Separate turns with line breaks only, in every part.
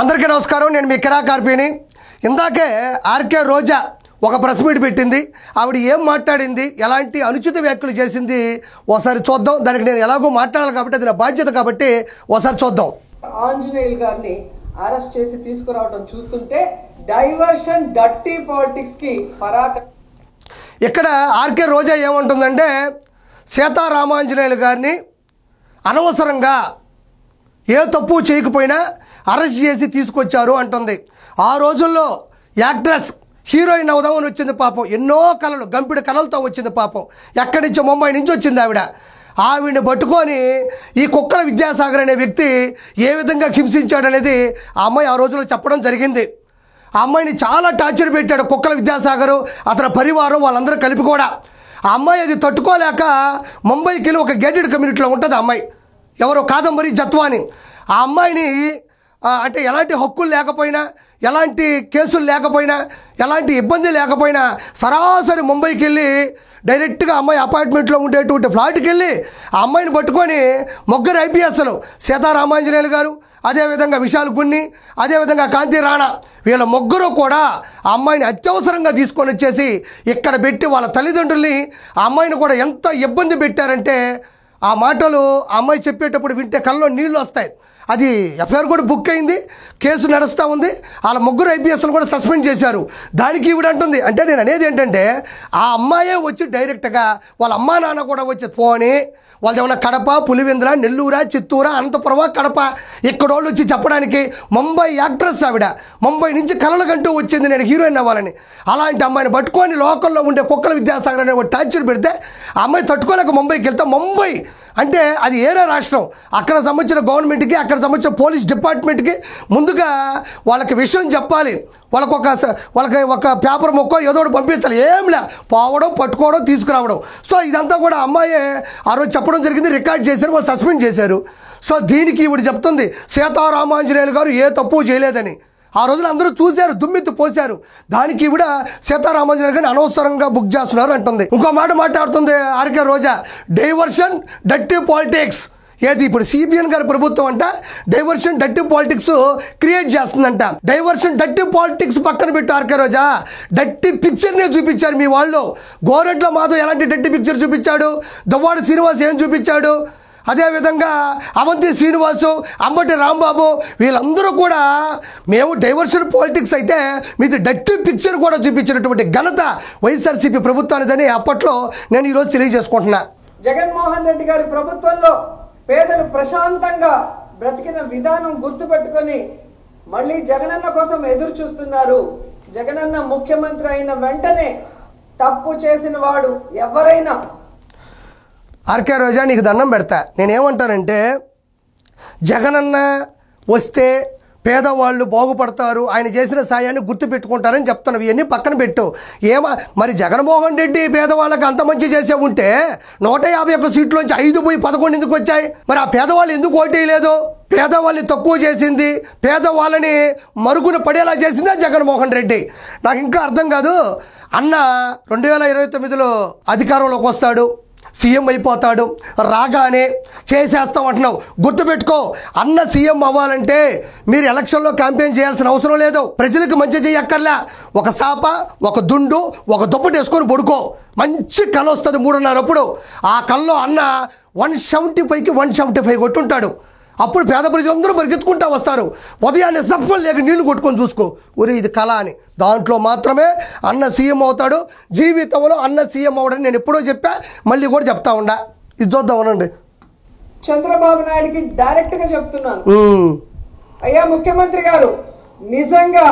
అందరికీ నమస్కారం. నేను మీ కిరా కార్పీని. ఇందాకే ఆర్కే రోజా ఒక ప్రెస్ మీట్ పెట్టింది. ఆవిడ ఏం మాట్లాడింది, ఎలాంటి అనుచిత వ్యాఖ్యలు చేసింది ఒకసారి చూద్దాం. దానికి నేను ఎలాగో మాట్లాడాలి కాబట్టి అది నా బాధ్యత కాబట్టి ఒకసారి చూద్దాం.
ఆంజనేయులు గారిని అరెస్ట్ చేసి తీసుకురావడం చూస్తుంటే డైవర్షన్ డర్టీ పాలిటిక్స్ కి పరాక.
ఇక్కడ ఆర్కే రోజా ఏమంటుందంటే సీతారామాంజనేయులు గారిని అనవసరంగా ఏ తప్పు చేయకపోయినా అరెస్ట్ చేసి తీసుకొచ్చారు అంటుంది. ఆ రోజుల్లో యాక్ట్రెస్ హీరోయిన్ అవుదామని వచ్చింది పాపం. ఎన్నో కళలు, గంపిడి కళలతో వచ్చింది పాపం. ఎక్కడి నుంచో, ముంబై నుంచి వచ్చింది ఆవిడని పట్టుకొని ఈ కుక్కల విద్యాసాగర్ అనే వ్యక్తి ఏ విధంగా హింసించాడనేది ఆ అమ్మాయి ఆ రోజుల్లో చెప్పడం జరిగింది. ఆ అమ్మాయిని చాలా టార్చర్ పెట్టాడు కుక్కల విద్యాసాగరు, అతని పరివారం, వాళ్ళందరూ కలిపి కూడా. ఆ అమ్మాయి అది తట్టుకోలేక ముంబైకి వెళ్ళి ఒక గేటెడ్ కమ్యూనిటీలో ఉంటుంది ఆ అమ్మాయి, ఎవరో కాదంబరి జత్వాని. ఆ అమ్మాయిని అంటే ఎలాంటి హక్కులు లేకపోయినా, ఎలాంటి కేసులు లేకపోయినా, ఎలాంటి ఇబ్బంది లేకపోయినా సరాసరి ముంబైకి వెళ్ళి డైరెక్ట్గా అమ్మాయి అపార్ట్మెంట్లో ఉండేటువంటి ఫ్లాట్కి వెళ్ళి ఆ అమ్మాయిని పట్టుకొని ముగ్గురు ఐపీఎస్లు, సీతారామాంజనేయులు గారు, అదేవిధంగా విశాల్ గున్ని, అదేవిధంగా కాంతి రాణా, వీళ్ళ ముగ్గురు కూడా ఆ అమ్మాయిని అత్యవసరంగా తీసుకొని వచ్చేసి ఇక్కడ పెట్టి వాళ్ళ తల్లిదండ్రుల్ని ఆ అమ్మాయిని కూడా ఎంత ఇబ్బంది పెట్టారంటే ఆ మాటలు ఆ అమ్మాయి చెప్పేటప్పుడు వింటే కళ్ళలో నీళ్ళు వస్తాయి. అది ఎఫ్ఐఆర్ కూడా బుక్ అయింది, కేసు నడుస్తూ ఉంది. వాళ్ళ ముగ్గురు ఐపీఎస్లు కూడా సస్పెండ్ చేశారు. దానికి ఈవిడ అంటుంది, అంటే నేను అనేది ఏంటంటే ఆ అమ్మాయే వచ్చి డైరెక్ట్గా వాళ్ళ అమ్మా నాన్న కూడా వచ్చి పోనీ వాళ్ళు ఏమన్నా కడప, పులివెందుల, నెల్లూరా, చిత్తూరా, అనంతపురమా, కడప ఇక్కడోళ్ళు వచ్చి చెప్పడానికి ముంబై యాక్ట్రెస్ ఆవిడ, ముంబై నుంచి కలలు కంటూ వచ్చింది నేను హీరోయిన్ అవ్వాలని. అలాంటి అమ్మాయిని పట్టుకొని లోకల్లో ఉండే కుక్కల విద్యాసాగర్ అనే ఒక టార్చర్ పెడితే ఆ అమ్మాయి తట్టుకోలేక ముంబైకి వెళ్తే, ముంబై అంటే అది ఏరే రాష్ట్రం, అక్కడ సంబంధించిన గవర్నమెంట్కి, అక్కడ సంబంధించిన పోలీస్ డిపార్ట్మెంట్కి ముందుగా వాళ్ళకి విషయం చెప్పాలి. వాళ్ళకి ఒక పేపర్ మొక్క ఏదో ఒకటి పంపించాలి. ఏంలే పోవడం, పట్టుకోవడం, తీసుకురావడం. సో ఇదంతా కూడా అమ్మాయి ఆ రోజు చెప్పడం జరిగింది, రికార్డ్ చేశారు, వాళ్ళు సస్పెండ్ చేశారు. సో దీనికి ఇవిడ చెప్తుంది సీతారామాంజనేయులు గారు ఏ తప్పు చేయలేదని. ఆ రోజులు అందరూ చూశారు, దుమ్మెత్తి పోశారు. దానికి ఇవిడ సీతారామాంజనేయులు గారిని అనవసరంగా బుక్ చేస్తున్నారు అంటుంది. ఇంకో మాట మాట్లాడుతుంది ఆర్కే రోజా, డైవర్షన్ డర్టీ పాలిటిక్స్. ఏది ఇప్పుడు సిపిఎన్ గారి ప్రభుత్వం అంట డైవర్షన్ డర్టీ పాలిటిక్స్ క్రియేట్ చేస్తుందంట. డైవర్షన్ డర్టీ పాలిటిక్స్ పక్కన పెట్టి ఆర్కే రోజా డర్టీ పిక్చర్నే చూపించారు మీ వాళ్ళు. గోరెడ్ల మాధవ్ ఎలాంటి డర్టీ పిక్చర్ చూపించాడు, దువ్వాడ శ్రీనివాస్ ఏం చూపించాడు, అదేవిధంగా అవంతి శ్రీనివాసు, అంబటి రాంబాబు, వీళ్ళందరూ కూడా మేము డైవర్షన్ పాలిటిక్స్ అయితే మీది డర్టీ పిక్చర్ కూడా చూపించినటువంటి ఘనత వైఎస్ఆర్సీపీ ప్రభుత్వానిదని అప్పట్లో నేను ఈరోజు తెలియజేసుకుంటున్నా.
జగన్మోహన్ రెడ్డి గారి ప్రభుత్వంలో పేదలు ప్రశాంతంగా బ్రతికిన విధానం గుర్తుపెట్టుకొని మళ్ళీ జగనన్న కోసం ఎదురు చూస్తున్నారు. జగనన్న ముఖ్యమంత్రి అయిన వెంటనే తప్పు చేసిన వాడు ఎవరైనా.
ఆర్కే రోజా నీకు దండం పెడతా. నేనేమంటానంటే జగనన్న వస్తే పేదవాళ్ళు బాగుపడతారు, ఆయన చేసిన సాయాన్ని గుర్తుపెట్టుకుంటారని చెప్తాను. ఇవన్నీ పక్కన పెట్టు. మరి జగన్మోహన్ రెడ్డి పేదవాళ్ళకి అంత మంచి చేసే ఉంటే 151 సీట్లోంచి 5 పోయి 11 ఎందుకు వచ్చాయి? మరి ఆ పేదవాళ్ళు ఎందుకు ఓటు వేయలేదు? పేదవాళ్ళని తక్కువ చేసింది, పేదవాళ్ళని మరుగున పడేలా చేసిందా జగన్మోహన్ రెడ్డి? నాకు ఇంకా అర్థం కాదు. అన్న 2029లో అధికారంలోకి వస్తాడు, సీఎం అయిపోతాడు, రాగానే చేసేస్తాం అంటున్నావు. గుర్తుపెట్టుకో, అన్న సీఎం అవ్వాలంటే మీరు ఎలక్షన్లో క్యాంపెయిన్ చేయాల్సిన అవసరం లేదు. ప్రజలకు మంచి చేయక్కర్లే. ఒక సాప, ఒక దుండు, ఒక దుప్పటి వేసుకొని పడుకో, మంచి కళ వస్తుంది 3:30 అప్పుడు. ఆ కళ్ళలో అన్న 175కి 175 కొట్టుంటాడు. అప్పుడు పేద ప్రజలందరూ పరిగెత్తుకుంటా వస్తారు. ఉదయాన్నే సప్పలు లేక నీళ్లు కొట్టుకొని చూసుకో, ఒరే ఇది కళ అని. దాంట్లో మాత్రమే అన్న సీఎం అవుతాడు. జీవితంలో అన్న సీఎం అవడని నేను ఎప్పుడో చెప్పా, మళ్ళీ కూడా చెప్తా ఉండా. ఇది చూద్దాం అనండి.
చంద్రబాబు నాయుడికి డైరెక్ట్ గా చెప్తున్నాను, అయ్యా ముఖ్యమంత్రి గారు, నిజంగా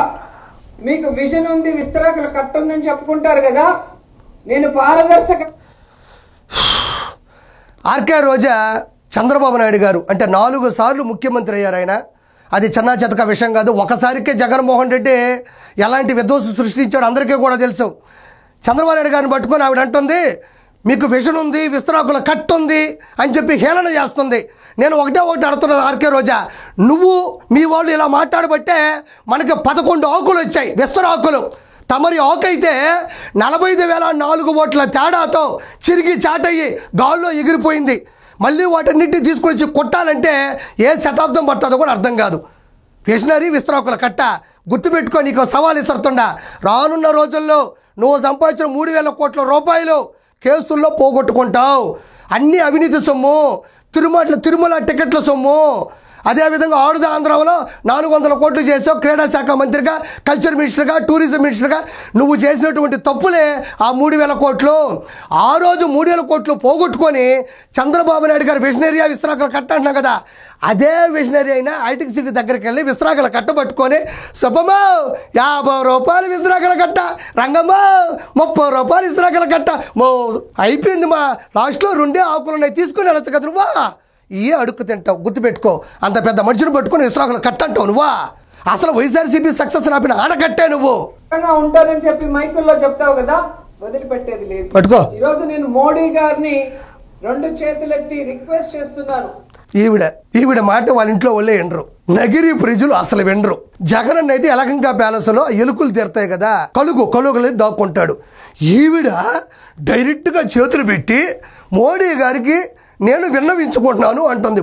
మీకు విజన్ ఉంది, విస్తరాకులు కట్టుందని చెప్పుకుంటారు కదా, నేను పారదర్శక.
ఆర్కే రోజా చంద్రబాబు నాయుడు గారు అంటే 4 సార్లు ముఖ్యమంత్రి అయ్యారు ఆయన. అది చిన్న చితక విషయం కాదు. ఒకసారికే జగన్మోహన్ రెడ్డి ఎలాంటి విధ్వంసం సృష్టించాడో అందరికీ కూడా తెలుసు. చంద్రబాబు నాయుడు గారిని పట్టుకొని ఆవిడ అంటుంది మీకు విజన్ ఉంది, విస్తరాకుల కట్టు ఉంది అని చెప్పి హేళన చేస్తుంది. నేను ఒకటే అడుగుతున్నా ఆర్కే రోజా, నువ్వు మీ వాళ్ళు ఇలా మాట్లాడబట్టే మనకి 11 ఆకులు వచ్చాయి, విస్తరాకులు. తమరి ఆకైతే 45,004 ఓట్ల తేడాతో చిరిగి చాటయ్యి గాల్లో ఎగిరిపోయింది. మళ్ళీ వాటన్నిటిని తీసుకొచ్చి కొట్టాలంటే ఏ శతాబ్దం పడుతుందో కూడా అర్థం కాదు. విషనరీ విస్తరాకుల కట్ట గుర్తుపెట్టుకో. నీకు సవాల్ ఇస్తుండా, రానున్న రోజుల్లో నువ్వు సంపాదించిన 3,000 కోట్ల రూపాయలు కేసుల్లో పోగొట్టుకుంటావు. అన్ని అవినీతి సొమ్ము, తిరుమల టికెట్ల సొమ్ము. అదేవిధంగా ఆడుద ఆంధ్రాలో 400 కోట్లు చేసావు. క్రీడా శాఖ మంత్రిగా, కల్చర్ మినిస్టర్గా, టూరిజం మినిస్టర్గా నువ్వు చేసినటువంటి తప్పులే ఆ 3,000 కోట్లు. ఆ రోజు 3,000 కోట్లు పోగొట్టుకొని చంద్రబాబు నాయుడు గారు విషనరీయా విస్తరాకులు కట్ట అంటున్నావు కదా, అదే విషనరీ అయినా హైటెక్ సిటీ దగ్గరికి వెళ్ళి విస్తరాకులు కట్టబట్టుకొని శుభమో 50 రూపాయలు విస్తరాకుల కట్ట, రంగమ్మో 30 రూపాయలు విస్తరాకుల కట్ట, అయిపోయింది మా లాస్ట్లో 2 ఆకులు ఉన్నాయి తీసుకుని వెళ్ళచ్చు కదా నువ్వా. ఏ అడుక్కు తింటావు గుర్తుపెట్టుకో. అంత పెద్ద మనుషుని పట్టుకుని విస్తరాకులు కట్టంటావు నువ్వా. అసలు వైఎస్ఆర్సీపీ సక్సెస్ నాపిన ఆనకట్టే నువ్వు.
ఉంటానని చెప్పి మైకుల్లో చెప్తావు కదా, వదిలిపెట్టేది లేదు.
పట్టుకో.
ఈరోజు నేను మోడీ గారిని 2 చేతులెత్తి రిక్వెస్ట్ చేస్తున్నాను.
ఈవిడ మాట వాళ్ళ ఇంట్లో వాళ్ళే వినరు. నగిరి ప్రజలు అసలు వినరు. జగన్ అన్నైతే ఎలగంగా ప్యాలెస్లో ఎలుకలు తీరుతాయి కదా, కలుగులు దాక్కుంటాడు. ఈవిడ డైరెక్ట్గా చేతులు పెట్టి మోడీ గారికి నేను విన్నవించుకుంటున్నాను అంటుంది.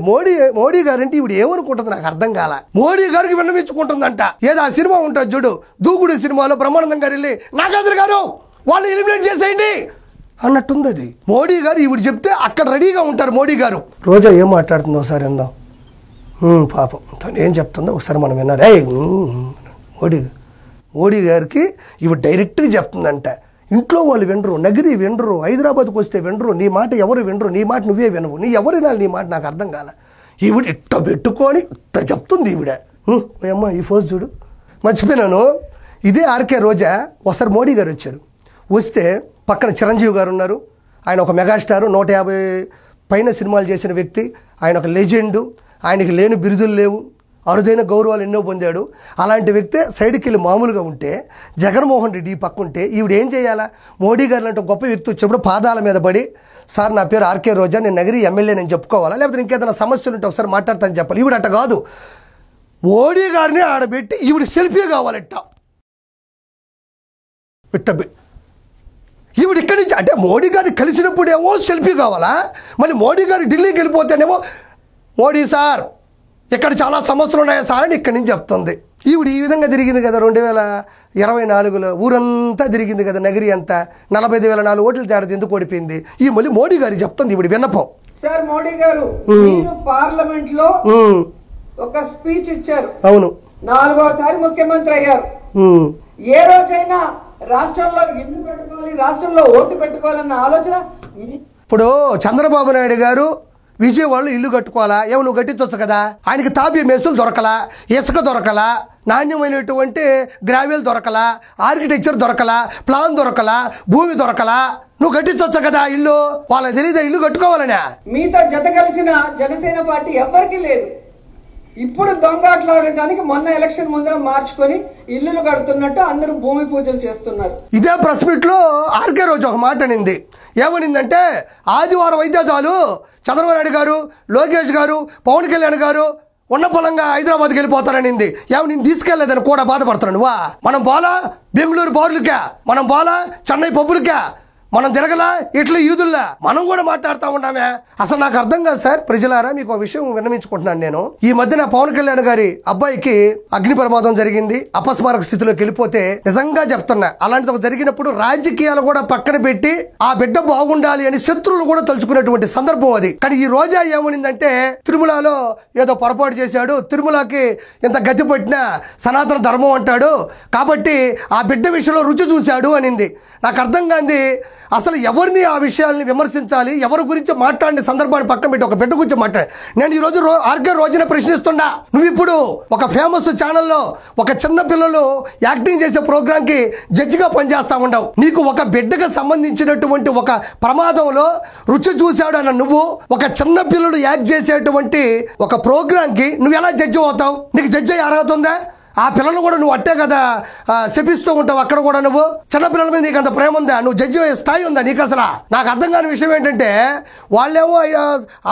మోడీ గారంటే ఈవిడ ఏమనుకుంటుంది నాకు అర్థం కాల. మోడీ గారికి విన్నవించుకుంటుందంట. ఏదో ఆ సినిమా ఉంటుంది చూడు, దూకుడు సినిమాలో బ్రహ్మానందం గారు వెళ్ళి నాగార్జున గారు వాళ్ళు ఎలిమినేట్ చేసేయండి అన్నట్టుంది అది. మోడీ గారు ఈవిడ చెప్తే అక్కడ రెడీగా ఉంటారు మోడీ గారు. రోజా ఏం మాట్లాడుతుందో ఒకసారి విందాం. పాపం తను ఏం చెప్తుందో ఒకసారి మనం విన్నారు. మోడీ గారికి ఈవిడ డైరెక్ట్గా చెప్తుందంట. ఇంట్లో వాళ్ళు వినరు, నగిరి వినరు, హైదరాబాద్కి వస్తే వినరు, నీ మాట ఎవరు వినరు, నీ మాట నువ్వే వినవు, నీ ఎవరు వినాలి నీ మాట నాకు అర్థం కాల. ఈవిడ ఇట్ట పెట్టుకొని ఇట్ట చెప్తుంది ఈవిడ. అమ్మ ఈ ఫోజ్ చూడు, మర్చిపోయినాను. ఇదే ఆర్కే రోజా ఒకసారి మోడీ గారు వచ్చారు. వస్తే పక్కన చిరంజీవి గారు ఉన్నారు. ఆయన ఒక మెగాస్టారు, 150 పైన సినిమాలు చేసిన వ్యక్తి. ఆయన ఒక లెజెండు. ఆయనకి లేని బిరుదులు లేవు, అరుదైన గౌరవాలు ఎన్నో పొందాడు. అలాంటి వ్యక్తే సైడ్కి వెళ్ళి మామూలుగా ఉంటే, జగన్మోహన్ రెడ్డి పక్క ఉంటే ఈవిడ ఏం చేయాలా? మోడీ గారు లాంటి గొప్ప వ్యక్తి వచ్చినప్పుడు పాదాల మీద పడి, సార్ నా పేరు ఆర్కే రోజా, నేను నగిరి ఎమ్మెల్యే నేను చెప్పుకోవాలా, లేకపోతే ఇంకేదైనా సమస్యలు ఉంటే ఒకసారి మాట్లాడతాను చెప్పాలి. ఈవిడ అట్ట కాదు, మోడీ గారిని ఆడబెట్టి ఈవిడ సెల్ఫీ కావాలట. ఈవిడ ఇక్కడి నుంచి అంటే మోడీ గారిని కలిసినప్పుడేమో సెల్ఫీ కావాలా, మళ్ళీ మోడీ గారు ఢిల్లీకి వెళ్ళిపోతేనేమో మోడీ సార్ ఇక్కడ చాలా సమస్యలు ఉన్నాయా సార్ అని ఇక్కడి నుంచి చెప్తుంది. ఈవిడ ఈ విధంగా తిరిగింది కదా 2024లో ఊరంతా తిరిగింది కదా, నగిరి అంతా 45,004 ఓట్లు తేడా ఎందుకు ఓడిపోయింది. ఈ మళ్ళీ మోడీ గారు చెప్తుంది ఈవిడ విన్నపం.
సార్ మోడీ గారు మీరు పార్లమెంట్ లో ఒక స్పీచ్ ఇచ్చారు.
అవును,
4వసారి ముఖ్యమంత్రి అయ్యారు. ఏ రోజైనా రాష్ట్రంలో ఇల్లు పెట్టుకోవాలి, రాష్ట్రంలో ఓటు పెట్టుకోవాలన్న ఆలోచన?
ఇప్పుడు చంద్రబాబు నాయుడు గారు విజయవాడలో ఇల్లు కట్టుకోవాలా, ఏమో నువ్వు కట్టించవచ్చు కదా. ఆయనకి తాపీ మేసులు దొరకలా, ఇసుక దొరకలా, నాణ్యమైనటువంటి గ్రావెల్ దొరకలా, ఆర్కిటెక్చర్ దొరకలా, ప్లాన్ దొరకలా, భూమి దొరకలా, నువ్వు కట్టించవచ్చు కదా ఇల్లు. వాళ్ళకి తెలియదా ఇల్లు కట్టుకోవాలనే?
మీతో జత కలిసిన జనసేన పార్టీ ఎవ్వరికి లేదు. ఇప్పుడు దొంగాట్లాడటానికి మొన్న ఎలక్షన్ ముందర మార్చుకొని ఇల్లులు కడుతున్నట్టు అందరూ భూమి పూజలు చేస్తున్నారు.
ఇదే ప్రెస్ మీట్ లో ఆర్కే రోజు ఒక మాట అనింది. ఏమనిందంటే, ఆదివారం అయితే చాలు చంద్రబాబు నాయుడు గారు, లోకేష్ గారు, పవన్ కళ్యాణ్ గారు ఉన్న పొలంగా హైదరాబాద్కి వెళ్ళిపోతారనింది. ఏమో నేను తీసుకెళ్లేదని కూడా బాధపడుతున్నాను. మనం పోలా బెంగళూరు బార్లకా, మనం పోలా చెన్నై పబ్బులకా, మనం తిరగలా ఇట్లా ఈదుల్లా, మనం కూడా మాట్లాడుతూ ఉంటామే. అసలు నాకు అర్థం కాదు సార్. ప్రజలారా మీకు ఒక విషయం విన్నవించుకుంటున్నాను నేను. ఈ మధ్యన పవన్ కళ్యాణ్ గారి అబ్బాయికి అగ్ని ప్రమాదం జరిగింది, అపస్మారక స్థితిలోకి వెళ్ళిపోతే నిజంగా చెప్తున్నా, అలాంటిది జరిగినప్పుడు రాజకీయాలు కూడా పక్కన పెట్టి ఆ బిడ్డ బాగుండాలి అని శత్రువులు కూడా తలుచుకునేటువంటి సందర్భం అది. కానీ ఈ రోజా ఏమనిందంటే, తిరుమలలో ఏదో పొరపాటు చేశాడు, తిరుమలకి ఇంత గతి పట్టిన సనాతన ధర్మం అంటాడు కాబట్టి ఆ బిడ్డ విషయంలో రుచి చూశాడు అనింది. నాకు అర్థం కాంది అసలు ఎవరిని ఆ విషయాల్ని విమర్శించాలి, ఎవరి గురించి మాట్లాడిన సందర్భాన్ని పక్కన పెట్టి ఒక బిడ్డ గురించి మాట్లాడి. నేను ఈరోజు ఆర్కే రోజున ప్రశ్నిస్తున్నా, నువ్వు ఇప్పుడు ఒక ఫేమస్ ఛానల్లో ఒక చిన్న పిల్లలు యాక్టింగ్ చేసే ప్రోగ్రాంకి జడ్జిగా పనిచేస్తా ఉండవు. నీకు ఒక బిడ్డకు సంబంధించినటువంటి ఒక ప్రమాదంలో రుచి చూశాడు అన్న నువ్వు ఒక చిన్న పిల్లలు యాక్ట్ చేసేటువంటి ఒక ప్రోగ్రాంకి నువ్వు ఎలా జడ్జి అవుతావు? నీకు జడ్జి అయ్యే అర్హత ఉందా? ఆ పిల్లలు కూడా నువ్వు అట్టే కదా శపిస్తూ ఉంటావు. అక్కడ కూడా నువ్వు చిన్నపిల్లల మీద నీకు అంత ప్రేమ ఉందా? నువ్వు జడ్జి స్థాయి ఉందా నీకు? అసలు నాకు అర్థం కాని విషయం ఏంటంటే, వాళ్ళేమో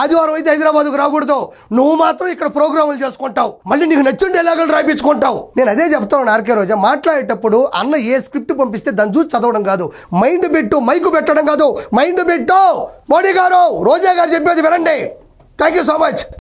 ఆదివారం అయితే హైదరాబాద్కు రాకూడదు, నువ్వు మాత్రం ఇక్కడ ప్రోగ్రాములు చేసుకుంటావు, మళ్ళీ నీకు నచ్చిన డైలాగులు రాయించుకుంటావు. నేను అదే చెప్తాను ఆర్కే రోజా, మాట్లాడేటప్పుడు అన్న ఏ స్క్రిప్ట్ పంపిస్తే దాన్ని చూసి చదవడం కాదు, మైండ్ పెట్టు, మైకు పెట్టడం కాదు, మైండ్ పెట్టు. మోడీ గారు, రోజా గారు చెప్పేది వినండి. Thank you so much.